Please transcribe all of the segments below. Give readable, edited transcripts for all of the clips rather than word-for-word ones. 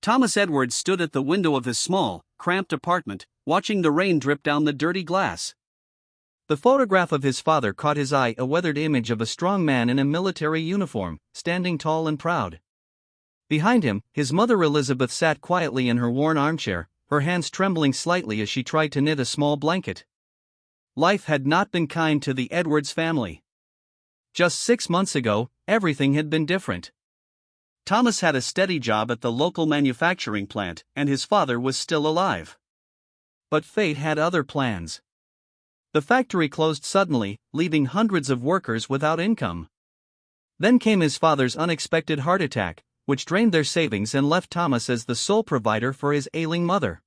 Thomas Edwards stood at the window of his small, cramped apartment, watching the rain drip down the dirty glass. The photograph of his father caught his eye, a weathered image of a strong man in a military uniform, standing tall and proud. Behind him, his mother Elizabeth sat quietly in her worn armchair, her hands trembling slightly as she tried to knit a small blanket. Life had not been kind to the Edwards family. Just 6 months ago, everything had been different. Thomas had a steady job at the local manufacturing plant, and his father was still alive. But fate had other plans. The factory closed suddenly, leaving hundreds of workers without income. Then came his father's unexpected heart attack, which drained their savings and left Thomas as the sole provider for his ailing mother.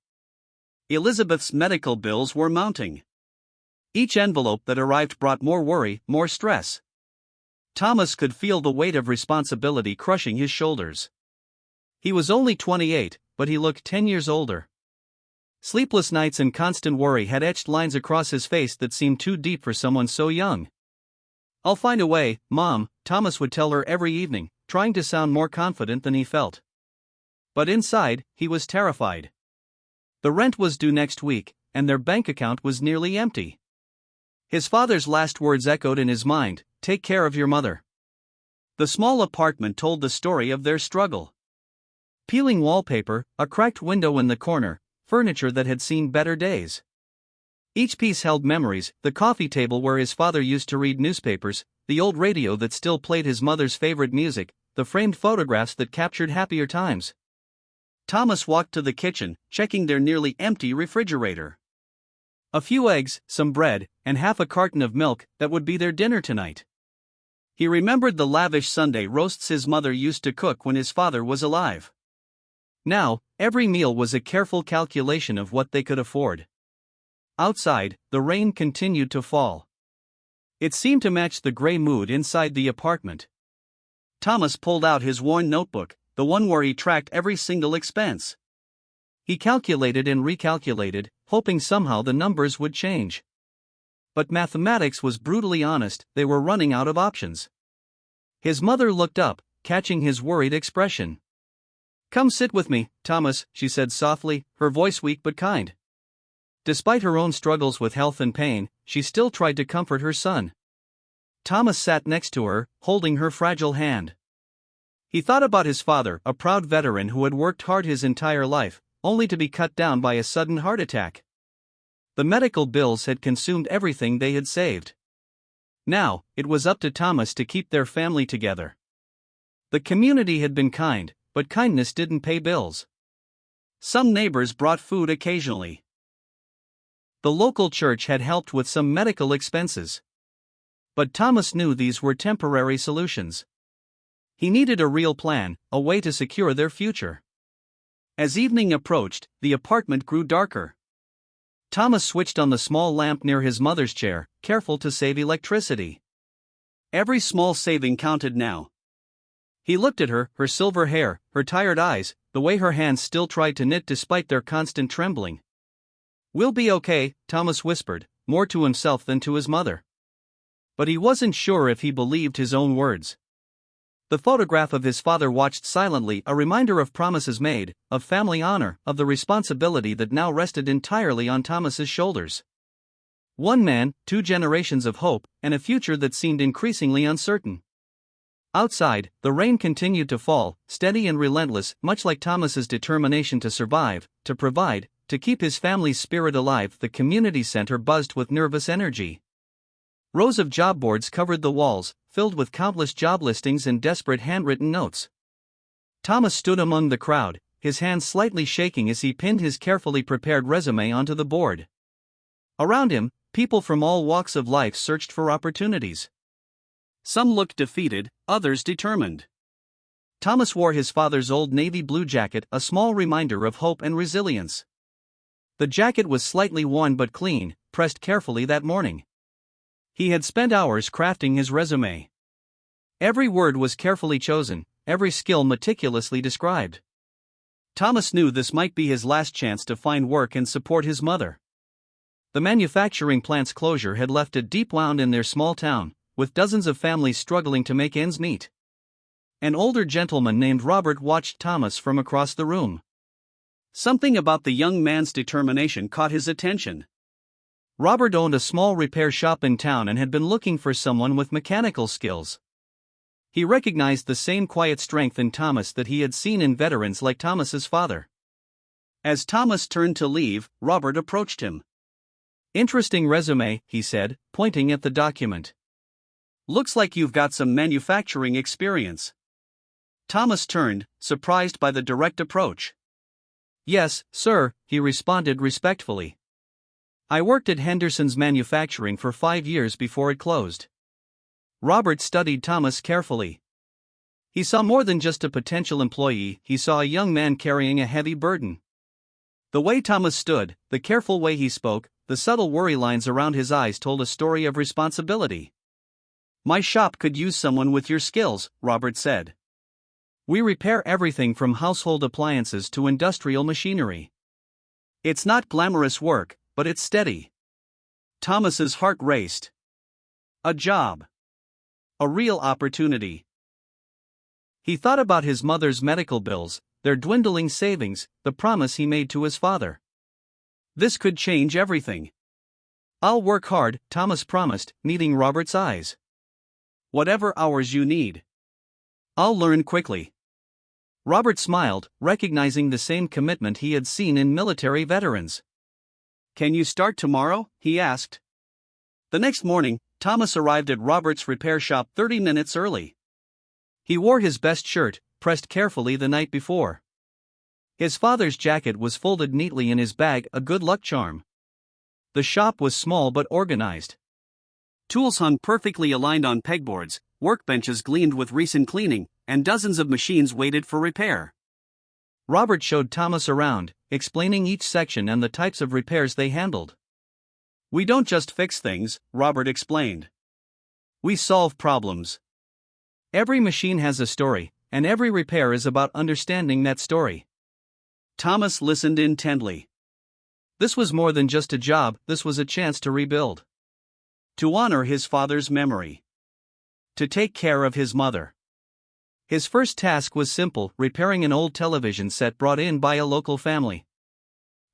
Elizabeth's medical bills were mounting. Each envelope that arrived brought more worry, more stress. Thomas could feel the weight of responsibility crushing his shoulders. He was only 28, but he looked 10 years older. Sleepless nights and constant worry had etched lines across his face that seemed too deep for someone so young. "I'll find a way, Mom," Thomas would tell her every evening, trying to sound more confident than he felt. But inside, he was terrified. The rent was due next week, and their bank account was nearly empty. His father's last words echoed in his mind, "Take care of your mother." The small apartment told the story of their struggle. Peeling wallpaper, a cracked window in the corner, furniture that had seen better days. Each piece held memories: the coffee table where his father used to read newspapers, the old radio that still played his mother's favorite music, the framed photographs that captured happier times. Thomas walked to the kitchen, checking their nearly empty refrigerator. A few eggs, some bread, and half a carton of milk, that would be their dinner tonight. He remembered the lavish Sunday roasts his mother used to cook when his father was alive. Now, every meal was a careful calculation of what they could afford. Outside, the rain continued to fall. It seemed to match the gray mood inside the apartment. Thomas pulled out his worn notebook, the one where he tracked every single expense. He calculated and recalculated, hoping somehow the numbers would change. But mathematics was brutally honest: they were running out of options. His mother looked up, catching his worried expression. "Come sit with me, Thomas," she said softly, her voice weak but kind. Despite her own struggles with health and pain, she still tried to comfort her son. Thomas sat next to her, holding her fragile hand. He thought about his father, a proud veteran who had worked hard his entire life, only to be cut down by a sudden heart attack. The medical bills had consumed everything they had saved. Now, it was up to Thomas to keep their family together. The community had been kind, but kindness didn't pay bills. Some neighbors brought food occasionally. The local church had helped with some medical expenses. But Thomas knew these were temporary solutions. He needed a real plan, a way to secure their future. As evening approached, the apartment grew darker. Thomas switched on the small lamp near his mother's chair, careful to save electricity. Every small saving counted now. He looked at her, her silver hair, her tired eyes, the way her hands still tried to knit despite their constant trembling. "We'll be okay," Thomas whispered, more to himself than to his mother. But he wasn't sure if he believed his own words. The photograph of his father watched silently, a reminder of promises made, of family honor, of the responsibility that now rested entirely on Thomas's shoulders. One man, 2 generations of hope, and a future that seemed increasingly uncertain. Outside, the rain continued to fall, steady and relentless, much like Thomas's determination to survive, to provide, to keep his family's spirit alive. The community center buzzed with nervous energy. Rows of job boards covered the walls, filled with countless job listings and desperate handwritten notes. Thomas stood among the crowd, his hands slightly shaking as he pinned his carefully prepared resume onto the board. Around him, people from all walks of life searched for opportunities. Some looked defeated, others determined. Thomas wore his father's old navy blue jacket, a small reminder of hope and resilience. The jacket was slightly worn but clean, pressed carefully that morning. He had spent hours crafting his resume. Every word was carefully chosen, every skill meticulously described. Thomas knew this might be his last chance to find work and support his mother. The manufacturing plant's closure had left a deep wound in their small town, with dozens of families struggling to make ends meet. An older gentleman named Robert watched Thomas from across the room. Something about the young man's determination caught his attention. Robert owned a small repair shop in town and had been looking for someone with mechanical skills. He recognized the same quiet strength in Thomas that he had seen in veterans like Thomas's father. As Thomas turned to leave, Robert approached him. "Interesting resume," he said, pointing at the document. "Looks like you've got some manufacturing experience." Thomas turned, surprised by the direct approach. "Yes, sir," he responded respectfully. "I worked at Henderson's Manufacturing for 5 years before it closed." Robert studied Thomas carefully. He saw more than just a potential employee, he saw a young man carrying a heavy burden. The way Thomas stood, the careful way he spoke, the subtle worry lines around his eyes told a story of responsibility. "My shop could use someone with your skills," Robert said. "We repair everything from household appliances to industrial machinery. It's not glamorous work, but it's steady." Thomas's heart raced. A job. A real opportunity. He thought about his mother's medical bills, their dwindling savings, the promise he made to his father. This could change everything. "I'll work hard," Thomas promised, meeting Robert's eyes. "Whatever hours you need. I'll learn quickly." Robert smiled, recognizing the same commitment he had seen in military veterans. "Can you start tomorrow?" he asked. The next morning, Thomas arrived at Robert's repair shop 30 minutes early. He wore his best shirt, pressed carefully the night before. His father's jacket was folded neatly in his bag, a good luck charm. The shop was small but organized. Tools hung perfectly aligned on pegboards, workbenches gleamed with recent cleaning, and dozens of machines waited for repair. Robert showed Thomas around, explaining each section and the types of repairs they handled. "We don't just fix things," Robert explained. "We solve problems. Every machine has a story, and every repair is about understanding that story." Thomas listened intently. This was more than just a job, this was a chance to rebuild. To honor his father's memory. To take care of his mother. His first task was simple, repairing an old television set brought in by a local family.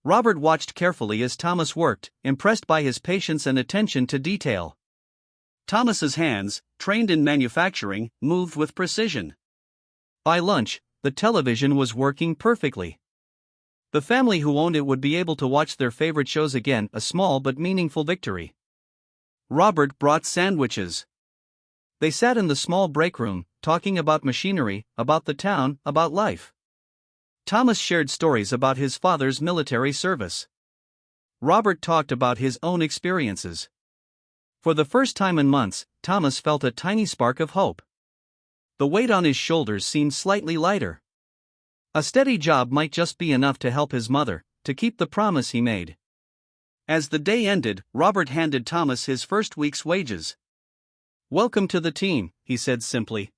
Robert watched carefully as Thomas worked, impressed by his patience and attention to detail. Thomas's hands, trained in manufacturing, moved with precision. By lunch, the television was working perfectly. The family who owned it would be able to watch their favorite shows again, a small but meaningful victory. Robert brought sandwiches. They sat in the small break room, talking about machinery, about the town, about life. Thomas shared stories about his father's military service. Robert talked about his own experiences. For the first time in months, Thomas felt a tiny spark of hope. The weight on his shoulders seemed slightly lighter. A steady job might just be enough to help his mother, to keep the promise he made. As the day ended, Robert handed Thomas his first week's wages. "Welcome to the team," he said simply.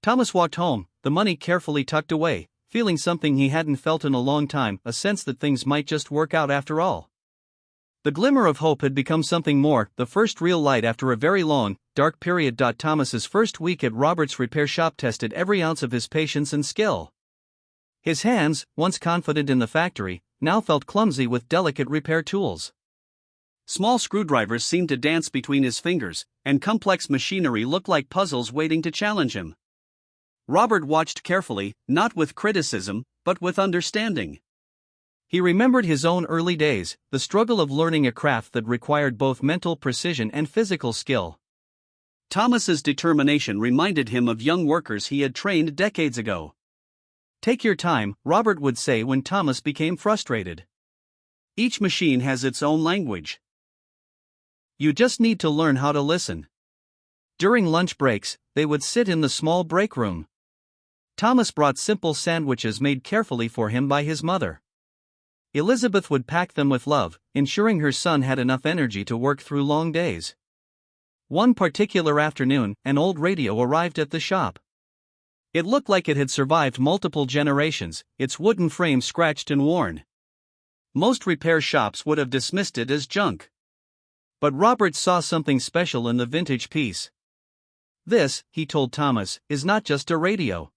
Thomas walked home, the money carefully tucked away, feeling something he hadn't felt in a long time, a sense that things might just work out after all. The glimmer of hope had become something more, the first real light after a very long, dark period. Thomas's first week at Robert's repair shop tested every ounce of his patience and skill. His hands, once confident in the factory, now felt clumsy with delicate repair tools. Small screwdrivers seemed to dance between his fingers, and complex machinery looked like puzzles waiting to challenge him. Robert watched carefully, not with criticism, but with understanding. He remembered his own early days, the struggle of learning a craft that required both mental precision and physical skill. Thomas's determination reminded him of young workers he had trained decades ago. "Take your time," Robert would say when Thomas became frustrated. "Each machine has its own language. You just need to learn how to listen." During lunch breaks, they would sit in the small break room. Thomas brought simple sandwiches made carefully for him by his mother. Elizabeth would pack them with love, ensuring her son had enough energy to work through long days. One particular afternoon, an old radio arrived at the shop. It looked like it had survived multiple generations, its wooden frame scratched and worn. Most repair shops would have dismissed it as junk. But Robert saw something special in the vintage piece. "This," he told Thomas, "is not just a radio.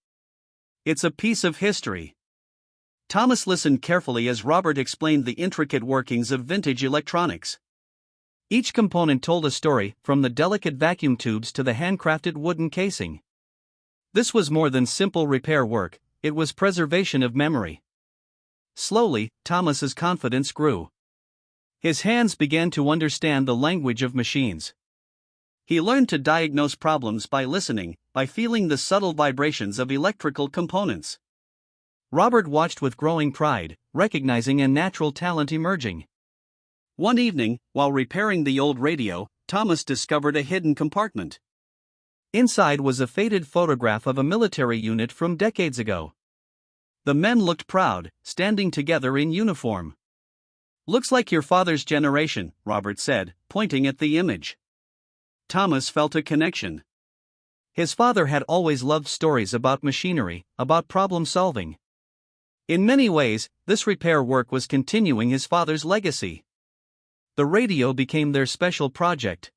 It's a piece of history. Thomas listened carefully as Robert explained the intricate workings of vintage electronics. Each component told a story, from the delicate vacuum tubes to the handcrafted wooden casing. This was more than simple repair work, it was preservation of memory. Slowly, Thomas's confidence grew. His hands began to understand the language of machines. He learned to diagnose problems by listening, by feeling the subtle vibrations of electrical components. Robert watched with growing pride, recognizing a natural talent emerging. One evening, while repairing the old radio, Thomas discovered a hidden compartment. Inside was a faded photograph of a military unit from decades ago. The men looked proud, standing together in uniform. "Looks like your father's generation," Robert said, pointing at the image. Thomas felt a connection. His father had always loved stories about machinery, about problem solving. In many ways, this repair work was continuing his father's legacy. The radio became their special project.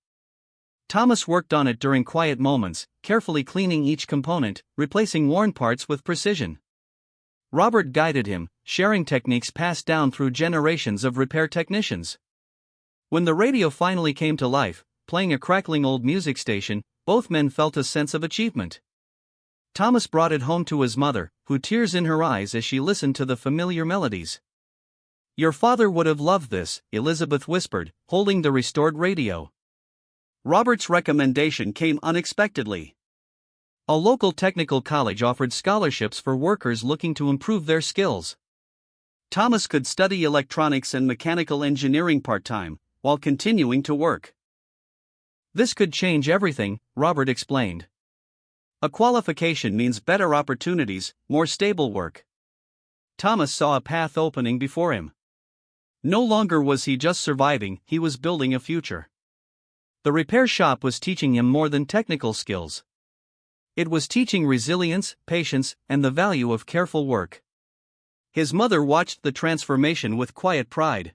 Thomas worked on it during quiet moments, carefully cleaning each component, replacing worn parts with precision. Robert guided him, sharing techniques passed down through generations of repair technicians. When the radio finally came to life, playing a crackling old music station, both men felt a sense of achievement. Thomas brought it home to his mother, who tears in her eyes as she listened to the familiar melodies. "Your father would have loved this," Elizabeth whispered, holding the restored radio. Robert's recommendation came unexpectedly. A local technical college offered scholarships for workers looking to improve their skills. Thomas could study electronics and mechanical engineering part-time, while continuing to work. "This could change everything," Robert explained. "A qualification means better opportunities, more stable work." Thomas saw a path opening before him. No longer was he just surviving, he was building a future. The repair shop was teaching him more than technical skills. It was teaching resilience, patience, and the value of careful work. His mother watched the transformation with quiet pride.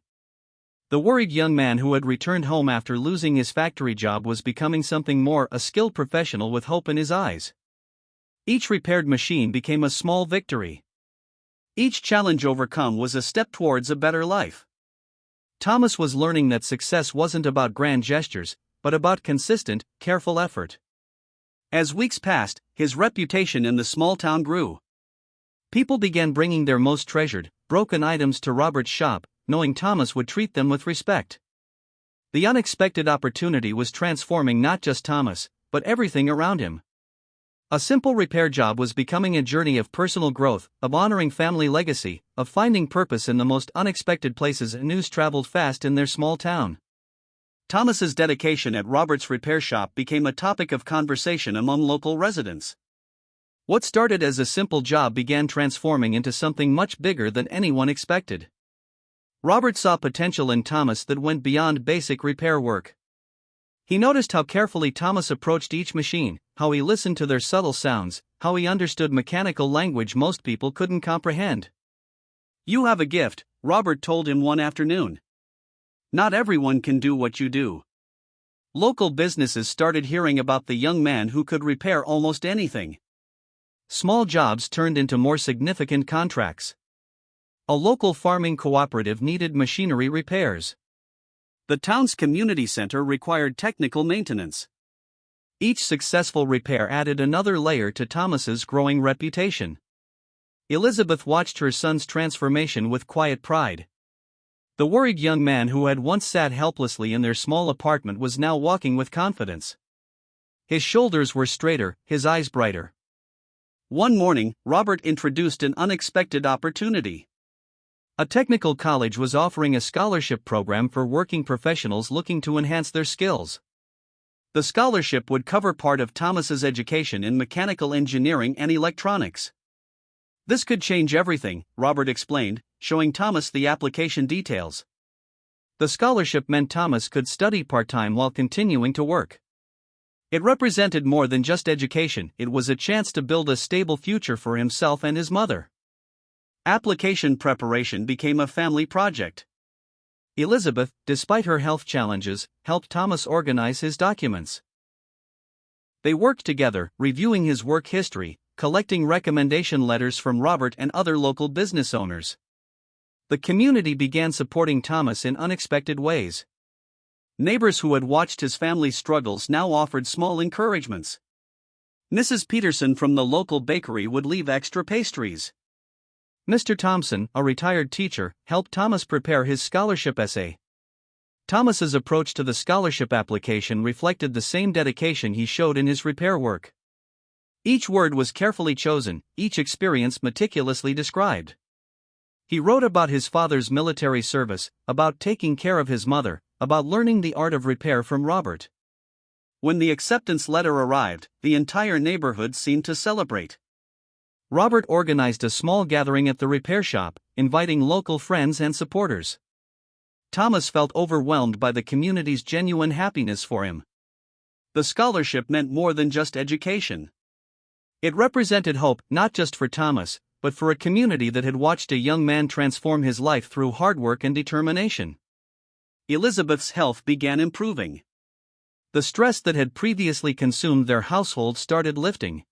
The worried young man who had returned home after losing his factory job was becoming something more, a skilled professional with hope in his eyes. Each repaired machine became a small victory. Each challenge overcome was a step towards a better life. Thomas was learning that success wasn't about grand gestures, but about consistent, careful effort. As weeks passed, his reputation in the small town grew. People began bringing their most treasured, broken items to Robert's shop, knowing Thomas would treat them with respect. The unexpected opportunity was transforming not just Thomas, but everything around him. A simple repair job was becoming a journey of personal growth, of honoring family legacy, of finding purpose in the most unexpected places, and news traveled fast in their small town. Thomas's dedication at Robert's repair shop became a topic of conversation among local residents. What started as a simple job began transforming into something much bigger than anyone expected. Robert saw potential in Thomas that went beyond basic repair work. He noticed how carefully Thomas approached each machine, how he listened to their subtle sounds, how he understood mechanical language most people couldn't comprehend. "You have a gift," Robert told him one afternoon. "Not everyone can do what you do." Local businesses started hearing about the young man who could repair almost anything. Small jobs turned into more significant contracts. A local farming cooperative needed machinery repairs. The town's community center required technical maintenance. Each successful repair added another layer to Thomas's growing reputation. Elizabeth watched her son's transformation with quiet pride. The worried young man who had once sat helplessly in their small apartment was now walking with confidence. His shoulders were straighter, his eyes brighter. One morning, Robert introduced an unexpected opportunity. A technical college was offering a scholarship program for working professionals looking to enhance their skills. The scholarship would cover part of Thomas's education in mechanical engineering and electronics. "This could change everything," Robert explained, showing Thomas the application details. The scholarship meant Thomas could study part-time while continuing to work. It represented more than just education, it was a chance to build a stable future for himself and his mother. Application preparation became a family project. Elizabeth, despite her health challenges, helped Thomas organize his documents. They worked together, reviewing his work history, collecting recommendation letters from Robert and other local business owners. The community began supporting Thomas in unexpected ways. Neighbors who had watched his family's struggles now offered small encouragements. Mrs. Peterson from the local bakery would leave extra pastries. Mr. Thompson, a retired teacher, helped Thomas prepare his scholarship essay. Thomas's approach to the scholarship application reflected the same dedication he showed in his repair work. Each word was carefully chosen, each experience meticulously described. He wrote about his father's military service, about taking care of his mother, about learning the art of repair from Robert. When the acceptance letter arrived, the entire neighborhood seemed to celebrate. Robert organized a small gathering at the repair shop, inviting local friends and supporters. Thomas felt overwhelmed by the community's genuine happiness for him. The scholarship meant more than just education. It represented hope not just for Thomas, but for a community that had watched a young man transform his life through hard work and determination. Elizabeth's health began improving. The stress that had previously consumed their household started lifting.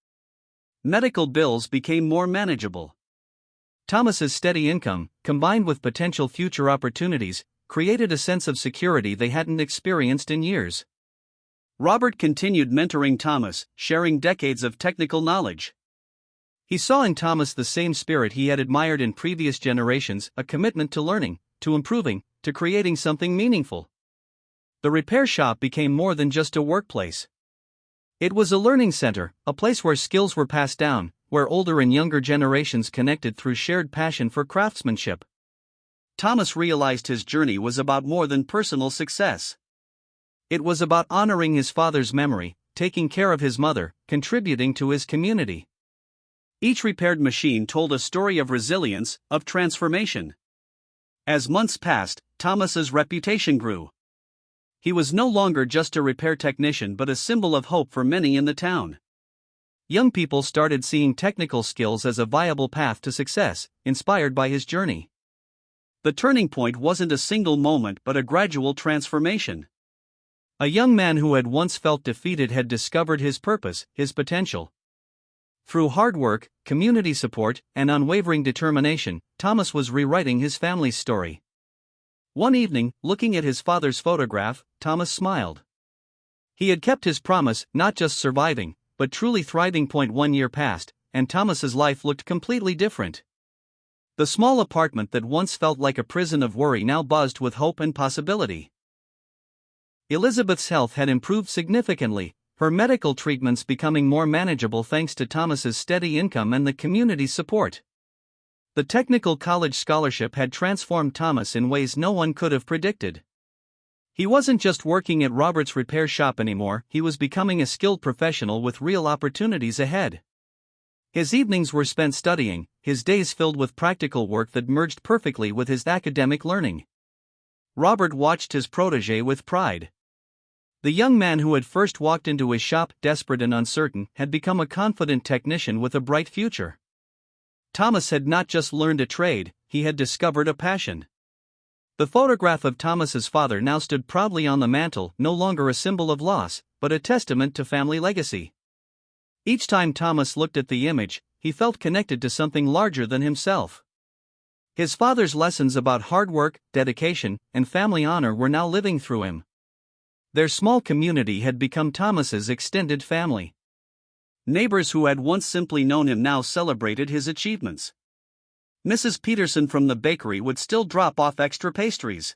Medical bills became more manageable. Thomas's steady income, combined with potential future opportunities, created a sense of security they hadn't experienced in years. Robert continued mentoring Thomas, sharing decades of technical knowledge. He saw in Thomas the same spirit he had admired in previous generations, a commitment to learning, to improving, to creating something meaningful. The repair shop became more than just a workplace. It was a learning center, a place where skills were passed down, where older and younger generations connected through shared passion for craftsmanship. Thomas realized his journey was about more than personal success. It was about honoring his father's memory, taking care of his mother, contributing to his community. Each repaired machine told a story of resilience, of transformation. As months passed, Thomas's reputation grew. He was no longer just a repair technician but a symbol of hope for many in the town. Young people started seeing technical skills as a viable path to success, inspired by his journey. The turning point wasn't a single moment but a gradual transformation. A young man who had once felt defeated had discovered his purpose, his potential. Through hard work, community support, and unwavering determination, Thomas was rewriting his family's story. One evening, looking at his father's photograph, Thomas smiled. He had kept his promise, not just surviving, but truly thriving. 1 year passed, and Thomas's life looked completely different. The small apartment that once felt like a prison of worry now buzzed with hope and possibility. Elizabeth's health had improved significantly, her medical treatments becoming more manageable thanks to Thomas's steady income and the community's support. The technical college scholarship had transformed Thomas in ways no one could have predicted. He wasn't just working at Robert's repair shop anymore, he was becoming a skilled professional with real opportunities ahead. His evenings were spent studying, his days filled with practical work that merged perfectly with his academic learning. Robert watched his protege with pride. The young man who had first walked into his shop, desperate and uncertain, had become a confident technician with a bright future. Thomas had not just learned a trade, he had discovered a passion. The photograph of Thomas's father now stood proudly on the mantel, no longer a symbol of loss, but a testament to family legacy. Each time Thomas looked at the image, he felt connected to something larger than himself. His father's lessons about hard work, dedication, and family honor were now living through him. Their small community had become Thomas's extended family. Neighbors who had once simply known him now celebrated his achievements. Mrs. Peterson from the bakery would still drop off extra pastries.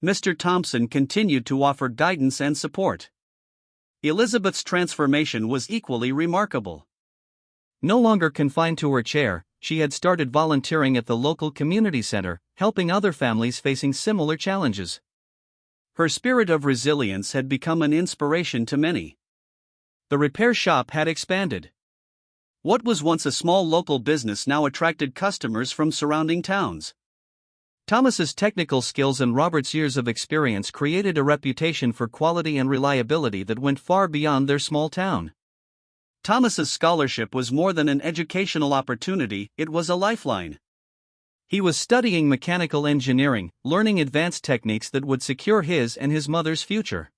Mr. Thompson continued to offer guidance and support. Elizabeth's transformation was equally remarkable. No longer confined to her chair, she had started volunteering at the local community center, helping other families facing similar challenges. Her spirit of resilience had become an inspiration to many. The repair shop had expanded. What was once a small local business now attracted customers from surrounding towns. Thomas's technical skills and Robert's years of experience created a reputation for quality and reliability that went far beyond their small town. Thomas's scholarship was more than an educational opportunity, it was a lifeline. He was studying mechanical engineering, learning advanced techniques that would secure his and his mother's future.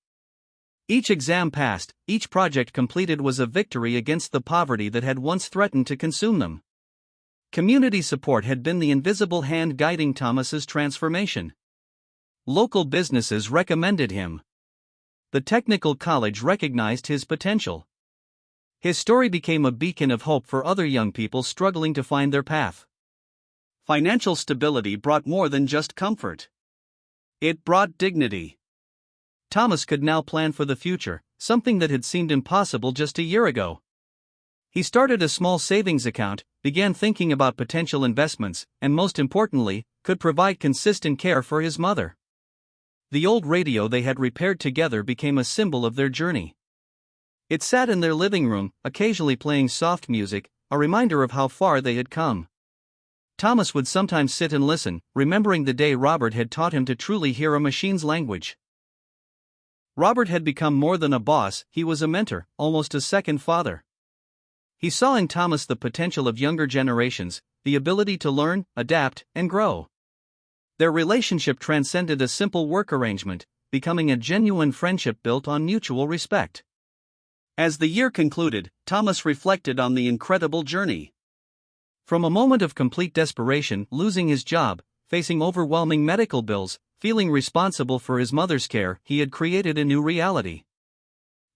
Each exam passed, each project completed was a victory against the poverty that had once threatened to consume them. Community support had been the invisible hand guiding Thomas's transformation. Local businesses recommended him. The technical college recognized his potential. His story became a beacon of hope for other young people struggling to find their path. Financial stability brought more than just comfort. It brought dignity. Thomas could now plan for the future, something that had seemed impossible just a year ago. He started a small savings account, began thinking about potential investments, and most importantly, could provide consistent care for his mother. The old radio they had repaired together became a symbol of their journey. It sat in their living room, occasionally playing soft music, a reminder of how far they had come. Thomas would sometimes sit and listen, remembering the day Robert had taught him to truly hear a machine's language. Robert had become more than a boss, he was a mentor, almost a second father. He saw in Thomas the potential of younger generations, the ability to learn, adapt, and grow. Their relationship transcended a simple work arrangement, becoming a genuine friendship built on mutual respect. As the year concluded, Thomas reflected on the incredible journey. From a moment of complete desperation, losing his job, facing overwhelming medical bills, feeling responsible for his mother's care, he had created a new reality.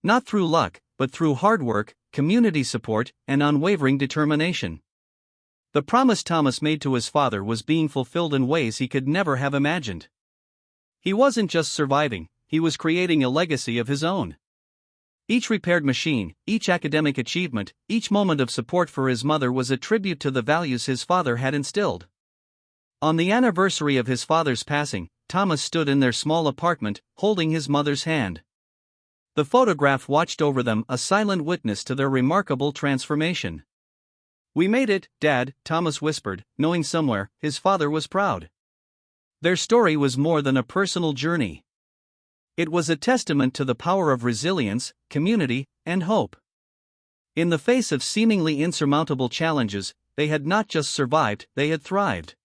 Not through luck, but through hard work, community support, and unwavering determination. The promise Thomas made to his father was being fulfilled in ways he could never have imagined. He wasn't just surviving, he was creating a legacy of his own. Each repaired machine, each academic achievement, each moment of support for his mother was a tribute to the values his father had instilled. On the anniversary of his father's passing, Thomas stood in their small apartment, holding his mother's hand. The photograph watched over them, a silent witness to their remarkable transformation. "We made it, Dad," Thomas whispered, knowing somewhere his father was proud. Their story was more than a personal journey. It was a testament to the power of resilience, community, and hope. In the face of seemingly insurmountable challenges, they had not just survived, they had thrived.